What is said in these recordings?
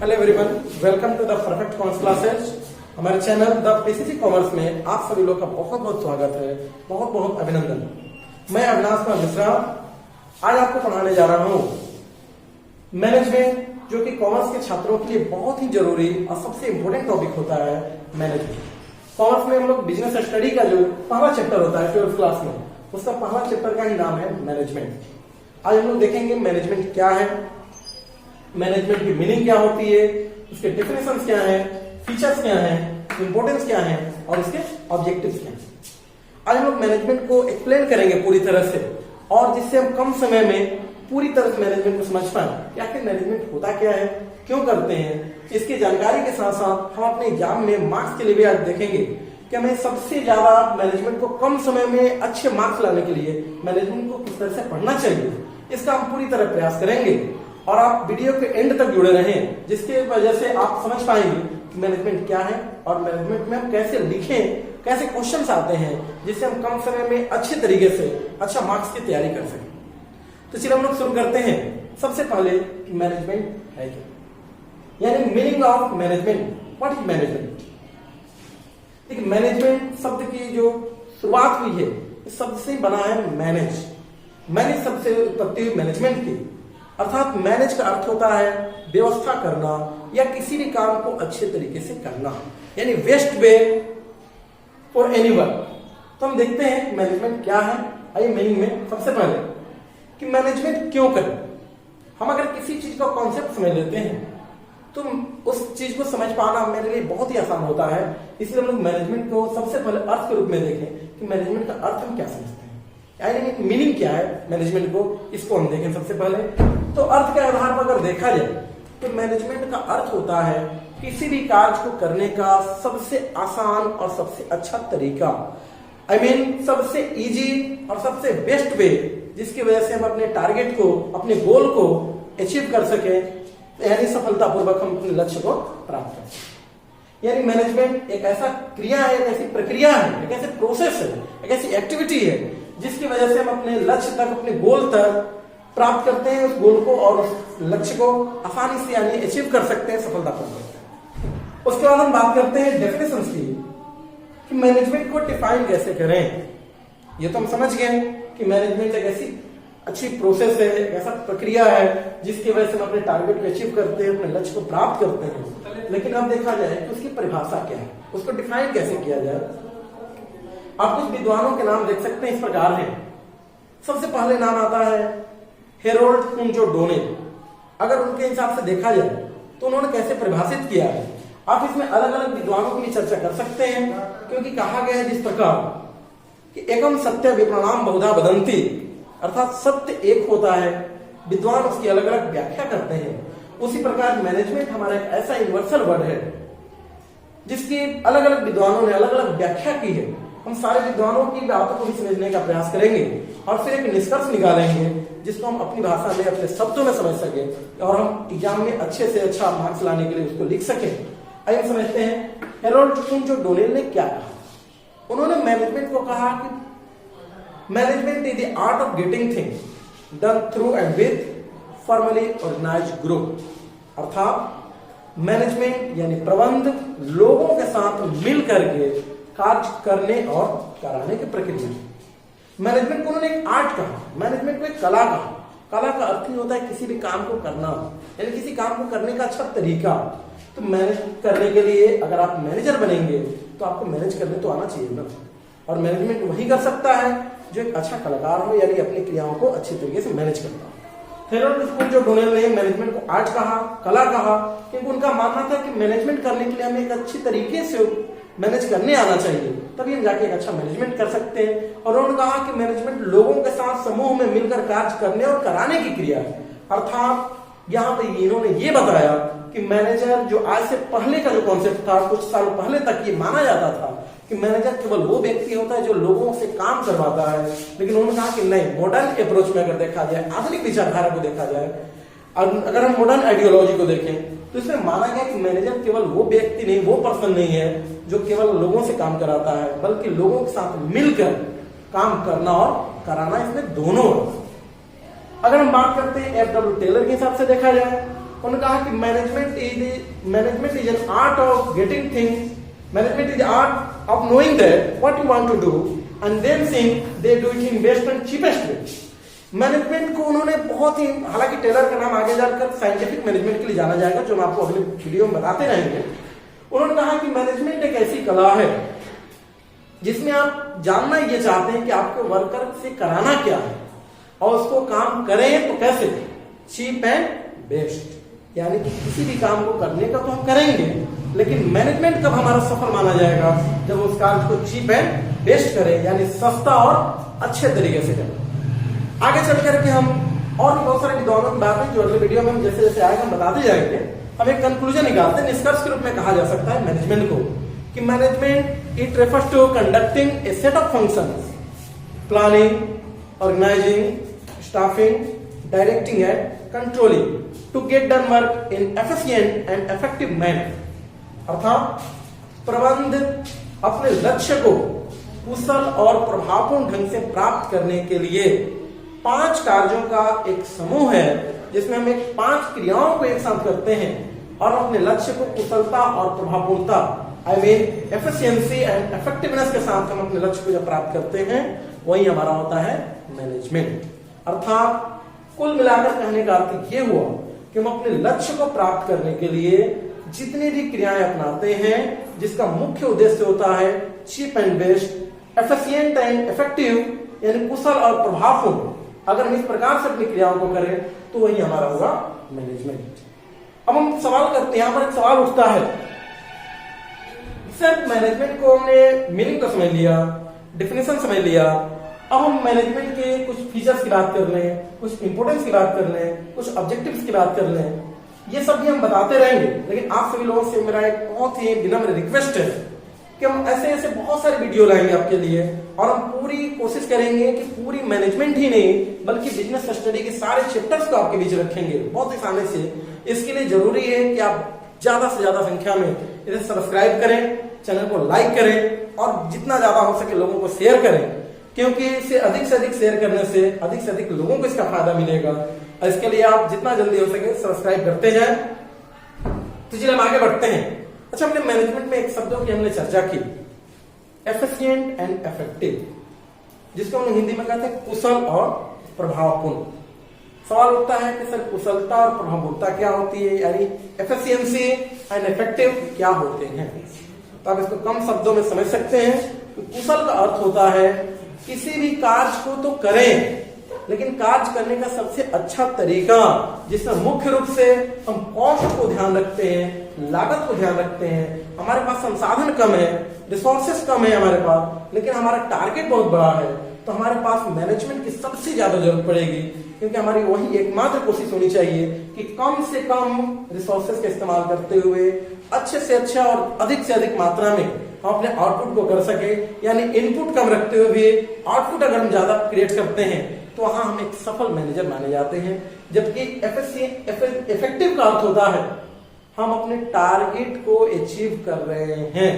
Hello everyone, welcome to the perfect commerce classes. हमारे channel the PCC commerce में आप सभी लोग का बहुत बहुत स्वागत है, बहुत बहुत अभिनंदन। मैं अविनाश कुमार मिश्रा आज आपको पढ़ाने जा रहा हूँ मैनेजमेंट, जो कि कॉमर्स के छात्रों के लिए बहुत ही जरूरी और सबसे इम्पोर्टेंट टॉपिक होता है। मैनेजमेंट कॉमर्स में हम लोग बिजनेस स्टडी का जो पहला चैप्टर होता है 12th क्लास में, उसका पहला चैप्टर का ही नाम है मैनेजमेंट। आज हम लोग देखेंगे मैनेजमेंट क्या है, मैनेजमेंट की मीनिंग क्या होती है, उसके डेफिनेशंस क्या है, फीचर्स क्या है, इंपॉर्टेंस क्या है और उसके ऑब्जेक्टिव्स क्या हैं। आज हम लोग मैनेजमेंट को एक्सप्लेन करेंगे पूरी तरह से, और जिससे हम कम समय में पूरी तरह से मैनेजमेंट को समझ पाए कि आखिर मैनेजमेंट होता क्या है, क्यों करते हैं। इसकी जानकारी के साथ साथ हम अपने एग्जाम में मार्क्स के लिए भी आज देखेंगे कि हमें सबसे ज्यादा मैनेजमेंट को कम समय में अच्छे मार्क्स लाने के लिए मैनेजमेंट को किस तरह से पढ़ना चाहिए, इसका हम पूरी तरह प्रयास करेंगे। और आप वीडियो के एंड तक जुड़े रहें, जिसके वजह से आप समझ पाएंगे कि मैनेजमेंट क्या है और मैनेजमेंट में हम कैसे लिखें, कैसे क्वेश्चंस आते हैं, जिससे हम कम समय में अच्छे तरीके से अच्छा मार्क्स की तैयारी कर सकें। तो चलिए हम लोग शुरू करते हैं। सबसे पहले मैनेजमेंट है क्या, यानी meaning of management, what is management. देखिए, मैनेजमेंट शब्द की जो शुरुआत हुई है इस शब्द से बना है मैनेज। मैनेज शब्द से उत्पत्ति हुई मैनेजमेंट की, अर्थात मैनेज का अर्थ होता है व्यवस्था करना या किसी भी काम को अच्छे तरीके से करना, यानी best way for any work. तो हम देखते हैं मैनेजमेंट क्या है। आइए मीनिंग में सबसे पहले कि मैनेजमेंट क्यों करें। हम अगर किसी चीज का कॉन्सेप्ट समझ लेते हैं तो उस चीज को समझ पाना मेरे लिए बहुत ही आसान होता है। इसलिए हम लोग मैनेजमेंट को सबसे पहले अर्थ के रूप में देखें कि मैनेजमेंट का अर्थ हम क्या समझते हैं, यानी मीनिंग क्या है मैनेजमेंट को, इसको हम देखें सबसे पहले। तो अर्थ के आधार पर अगर देखा जाए तो मैनेजमेंट का अर्थ होता है किसी भी कार्य को करने का सबसे आसान और सबसे अच्छा तरीका, सबसे इजी और सबसे बेस्ट वे, जिसकी वजह से हम अपने टारगेट को, अपने गोल को अचीव कर सके, यानी सफलतापूर्वक हम अपने लक्ष्य को प्राप्त कर सकें। यानी मैनेजमेंट एक ऐसा क्रिया है, एक ऐसी प्रक्रिया है, एक ऐसी प्रोसेस है, एक ऐसी एक्टिविटी है जिसकी वजह से हम अपने लक्ष्य तक, अपने गोल तक प्राप्त करते हैं, उस गोल को और उस लक्ष्य को आसानी से यानी अचीव कर सकते हैं सफलतापूर्वक। उसके बाद हम बात करते हैं डेफिनेशंस की कि मैनेजमेंट को डिफाइन कैसे करें। ये तो हम समझ गए कि मैनेजमेंट एक ऐसी अच्छी प्रोसेस है, एक ऐसा प्रक्रिया है जिसकी वजह से हम अपने टारगेट को अचीव करते हैं, अपने लक्ष्य को प्राप्त करते हैं। लेकिन अब देखा जाए कि उसकी परिभाषा क्या है, उसको डिफाइन कैसे किया जाए। आप कुछ विद्वानों के नाम देख सकते हैं, इस प्रकार है। सबसे पहले नाम आता है हेरोल्ड कुंजो डोनेल। अगर उनके हिसाब से देखा जाए तो उन्होंने कैसे परिभाषित किया है, आप इसमें अलग अलग विद्वानों की भी चर्चा कर सकते हैं, क्योंकि कहा गया है जिस प्रकार कि एकम सत्य विप्रणाम बहुधा वदंती, अर्थात सत्य एक होता है, विद्वान उसकी अलग अलग व्याख्या करते हैं। उसी प्रकार मैनेजमेंट हमारा एक ऐसा यूनिवर्सल वर्ड है जिसकी अलग अलग विद्वानों ने अलग अलग व्याख्या की है। हम सारे विद्वानों की बातों को भी समझने का प्रयास करेंगे और फिर एक निष्कर्ष निकालेंगे जिसको हम अपनी भाषा में, अपने शब्दों में समझ सके और हम एग्जाम में अच्छे से अच्छा मार्क्स लाने के लिए उसको लिख सके। आइए हम समझते हैं हेरोल्ड कुंजो डोनेल ने क्या कहा। उन्होंने मैनेजमेंट को कहा कि management is the art of getting things done through and with formally organised group. अर्थात मैनेजमेंट यानी प्रबंध लोगों के साथ मिल करके कार्य करने और कराने की प्रक्रिया। मैनेजमेंट को उन्होंने एक आर्ट कहा, मैनेजमेंट को एक कला कहा। कला का अर्थ ही होता है किसी भी काम को करना, यानी किसी काम को करने का अच्छा तरीका। तो मैनेज करने के लिए अगर आप मैनेजर बनेंगे तो आपको मैनेज करने तो आना चाहिए ना, और मैनेजमेंट वही कर सकता है जो एक अच्छा कलाकार हो, यानी अपनी क्रियाओं को अच्छे तरीके से मैनेज करता हो। हेरोल्ड कुंजो डोनेल ने मैनेजमेंट को आर्ट कहा, कला कहा, क्योंकि उनका मानना था कि मैनेजमेंट करने के लिए हमें एक अच्छी तरीके से मैनेज करने आना चाहिए, तभी हम जाके एक अच्छा मैनेजमेंट कर सकते हैं। और उन्होंने कहा कि मैनेजमेंट लोगों के साथ समूह में मिलकर कार्य करने और कराने की क्रिया है। अर्थात यहाँ पे इन्होंने ये बताया कि मैनेजर, जो आज से पहले का जो कॉन्सेप्ट था, कुछ साल पहले तक ये माना जाता था कि मैनेजर केवल वो व्यक्ति होता है जो लोगों से काम करवाता है, लेकिन उन्होंने कहा कि नहीं, मॉडर्न अप्रोच में अगर देखा जाए, आधुनिक विचारधारा को देखा जाए, अगर हम मॉडर्न आइडियोलॉजी को देखें तो इसमें माना गया कि मैनेजर केवल वो व्यक्ति नहीं, वो पर्सन नहीं है जो केवल लोगों से काम कराता है, बल्कि लोगों के साथ मिलकर काम करना और कराना, इसमें दोनों। अगर हम बात करते हैं एफ डब्ल्यू टेलर के हिसाब से देखा जाए उन्होंने कहा कि management is an art of getting things, management is art of knowing that what you want to do and then seeing they do it in best and cheapest way. Management को उन्होंने बहुत ही, हालांकि टेलर का नाम आगे जाकर scientific management के लिए जाना जाएगा जो हम आपको अगले वीडियो में बताते रहेंगे। उन्होंने कहा कि मैनेजमेंट एक ऐसी कला है जिसमें आप जानना ये चाहते हैं कि आपके वर्कर से कराना क्या है और उसको काम करें तो कैसे, चीप एंड बेस्ट। यानी कि किसी भी काम को करने का तो हम करेंगे, लेकिन मैनेजमेंट कब हमारा सफल माना जाएगा, जब उस कार्य को चीप एंड बेस्ट करें, यानी सस्ता और अच्छे तरीके से करें। आगे चल करके हम और भी बहुत सारे विद्वानों की बातें जो अगले वीडियो में हम जैसे जैसे आएगा हम बताते जाएंगे। हम एक कंक्लूजन निकालते हैं, निष्कर्ष के रूप में कहा जा सकता है मैनेजमेंट को कि management it refers to conducting a set of functions, planning, organising, staffing, directing and controlling to get done work in efficient and effective manner. अर्थात प्रबंध अपने लक्ष्य को कुशल और प्रभावपूर्ण ढंग से प्राप्त करने के लिए 5 कार्यों का एक समूह है जिसमें हम 5 क्रियाओं को एक साथ करते हैं और अपने लक्ष्य को कुशलता और प्रभावपूर्णता I mean efficiency and effectiveness के साथ हम अपने लक्ष्य को जब प्राप्त करते हैं वही हमारा होता है मैनेजमेंट। अर्थात कुल मिलाकर कहने का अर्थ ये हुआ कि हम अपने लक्ष्य को प्राप्त करने के लिए जितनी भी क्रियाएं अपनाते हैं जिसका मुख्य उद्देश्य होता है cheap and best, efficient and effective यानी कुशल और प्रभावपूर्ण, अगर हम इस प्रकार से अपनी क्रियाओं को करें तो वही हमारा होगा मैनेजमेंट। अब हम सवाल करते हैं, यहां पर एक सवाल उठता है, सर मैनेजमेंट को हमने मीनिंग तो समझ लिया, डेफिनेशन समझ लिया, अब हम मैनेजमेंट के कुछ फीचर्स की बात कर लें, कुछ इंपोर्टेंस की बात कर लें, कुछ ऑब्जेक्टिव्स की बात कर लें, ये सब भी हम बताते रहेंगे। लेकिन आप सभी लोगों से मेरा एक बहुत ही विनम्र रिक्वेस्ट है कि हम ऐसे ऐसे बहुत सारे वीडियो लाएंगे आपके लिए और हम पूरी कोशिश करेंगे कि पूरी मैनेजमेंट ही नहीं बल्कि बिजनेस स्टडी के सारे चैप्टर्स को आपके बीच रखेंगे बहुत ही आसानी से। इसके लिए जरूरी है कि आप ज्यादा से ज्यादा संख्या में इसे सब्सक्राइब करें, चैनल को लाइक करें और जितना ज्यादा हो सके लोगों को शेयर करें, क्योंकि इसे अधिक से अधिक शेयर करने से अधिक लोगों को इसका फायदा मिलेगा। और इसके लिए आप जितना जल्दी हो सके सब्सक्राइब करते जाएं। तो चलिए हम आगे बढ़ते हैं। अच्छा, हमने मैनेजमेंट में एक शब्दों की हमने चर्चा की, एफिशिएंट एंड इफेक्टिव, जिसको हम हिंदी में कहते हैं कुशल और प्रभावपूर्ण। सवाल उठता है कि सर कुशलता और प्रभावपूर्णता क्या होती है, यानी एफिशिएंसी एंड इफेक्टिव क्या होते हैं। तो आप इसको कम शब्दों में समझ सकते हैं कि कुशल का अर्थ होता है किसी भी कार्य को तो करें, लेकिन कार्य करने का सबसे अच्छा तरीका जिसमें मुख्य रूप से हम कॉस्ट को ध्यान रखते हैं, लागत को ध्यान रखते हैं। हमारे पास संसाधन कम है, रिसोर्सेस कम है हमारे पास, लेकिन हमारा टारगेट बहुत बड़ा है, तो हमारे पास मैनेजमेंट की सबसे ज्यादा जरूरत पड़ेगी, क्योंकि हमारी वही एकमात्र कोशिश होनी चाहिए कि कम से कम रिसोर्सेस का इस्तेमाल करते हुए अच्छे से अच्छा और अधिक से अधिक मात्रा में हम अपने आउटपुट को कर सके। यानी इनपुट कम रखते हुए भी आउटपुट अगर हम ज्यादा क्रिएट करते हैं तो वहां हम एक सफल मैनेजर माने जाते हैं। जबकि इफेक्टिव का अर्थ होता है हम अपने टारगेट को अचीव कर रहे हैं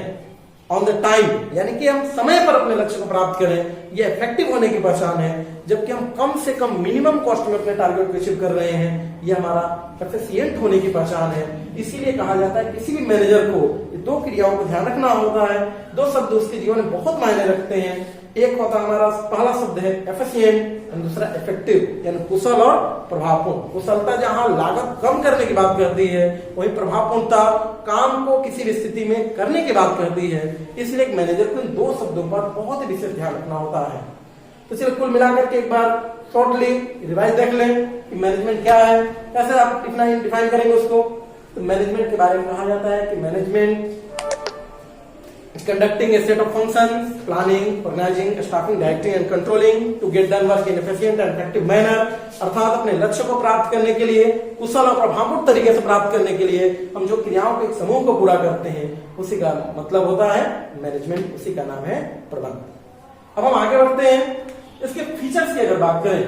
ऑन द टाइम, यानी कि हम समय पर अपने लक्ष्य को प्राप्त करें, ये इफेक्टिव होने की पहचान है। जबकि हम कम से कम मिनिमम कॉस्ट में अपने टारगेट को अचीव कर रहे हैं, ये हमारा एफिशिएंट होने की पहचान है। इसीलिए कहा जाता है किसी भी मैनेजर को 2 क्रियाओं को ध्यान रखना होता है। 2 शब्द उसके जीवन में बहुत मायने रखते हैं। एक होता हमारा पहला शब्द है एफिशिएंट और दूसरा इफेक्टिव, यानी कुशल और प्रभावपूर्ण। कुशलता जहां लागत कम करने की बात करती है, वही प्रभावपूर्णता काम को किसी भी स्थिति में करने की बात करती है। इसलिए एक मैनेजर को इन 2 शब्दों पर बहुत ही विशेष ध्यान रखना होता है। तो चलिए कुल मिलाकर के एक बार शॉर्टली रिवाइज देख लें कि मैनेजमेंट क्या है, कैसे आप डिफाइन करेंगे उसको। तो मैनेजमेंट के बारे में कहा जाता है कि management conducting a set of functions, planning, organizing, staffing, directing and controlling to get done work in efficient and effective manner। अर्थात अपने लक्ष्य को प्राप्त करने के लिए कुशल और प्रभावपूर्ण तरीके से प्राप्त करने के लिए हम जो क्रियाओं के एक समूह को पूरा करते हैं उसी का मतलब होता है मैनेजमेंट, उसी का नाम है प्रबंधन। अब हम आगे बढ़ते हैं, इसके फीचर्स की अगर बात करें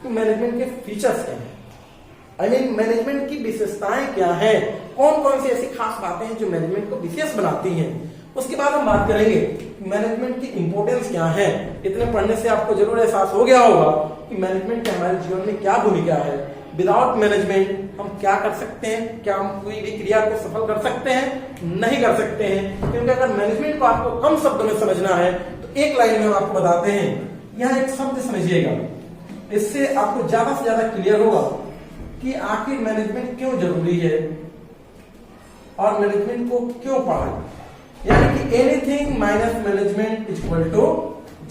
तो मैनेजमेंट के फीचर्स क्या है, मैनेजमेंट की विशेषताएं क्या है, कौन कौन सी ऐसी खास बातें हैं जो मैनेजमेंट को विशेष बनाती हैं। उसके बाद हम बात करेंगे मैनेजमेंट की इंपॉर्टेंस क्या है। इतने पढ़ने से आपको जरूर एहसास हो गया होगा कि मैनेजमेंट की हमारे जीवन में क्या भूमिका है। विदाउट मैनेजमेंट हम क्या कर सकते हैं, क्या हम कोई भी क्रिया को सफल कर सकते हैं, नहीं कर सकते हैं। क्योंकि अगर मैनेजमेंट को आपको कम शब्दों में समझना है तो एक लाइन में हम आपको बताते हैं। यह एक शब्द समझिएगा, इससे आपको ज्यादा से ज्यादा क्लियर होगा कि आखिर मैनेजमेंट क्यों जरूरी है और मैनेजमेंट को क्यों पढ़ाएं। यानी कि anything minus management is equal to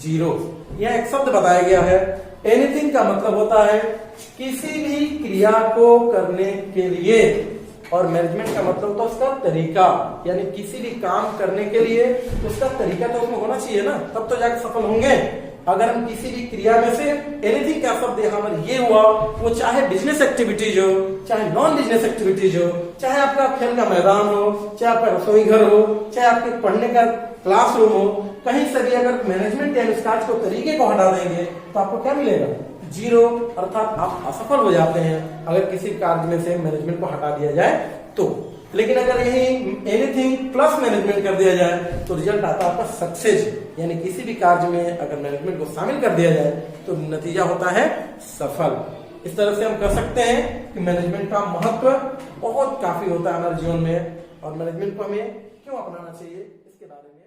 zero. यह एक शब्द बताया गया है। एनीथिंग का मतलब होता है किसी भी क्रिया को करने के लिए, और मैनेजमेंट का मतलब होता है उसका तरीका। यानी किसी भी काम करने के लिए उसका तरीका तो उसमें होना चाहिए ना, तब तो जाकर सफल होंगे। अगर हम किसी भी क्रिया में से एनीथिंग का शब्द यहाँ पर ये हुआ, वो चाहे बिजनेस एक्टिविटीज हो, चाहे नॉन बिजनेस एक्टिविटीज हो, चाहे आपका खेल का मैदान हो, चाहे आपका रसोई घर हो, चाहे आपके पढ़ने का क्लासरूम हो, कहीं से भी अगर मैनेजमेंट या स्टार्ट को तरीके को हटा देंगे तो आपको क्या मिलेगा? जीरो। अर्थात आप असफल हो जाते हैं अगर किसी कार्य में से मैनेजमेंट को हटा दिया जाए तो। लेकिन अगर यही एनीथिंग प्लस मैनेजमेंट कर दिया जाए तो रिजल्ट आता है आपका सक्सेस। यानी किसी भी कार्य में अगर मैनेजमेंट को शामिल कर दिया जाए तो नतीजा होता है सफल। इस तरह से हम कह सकते हैं कि मैनेजमेंट का महत्व बहुत काफी होता है हमारे जीवन में, और मैनेजमेंट को हमें क्यों अपनाना चाहिए इसके बारे में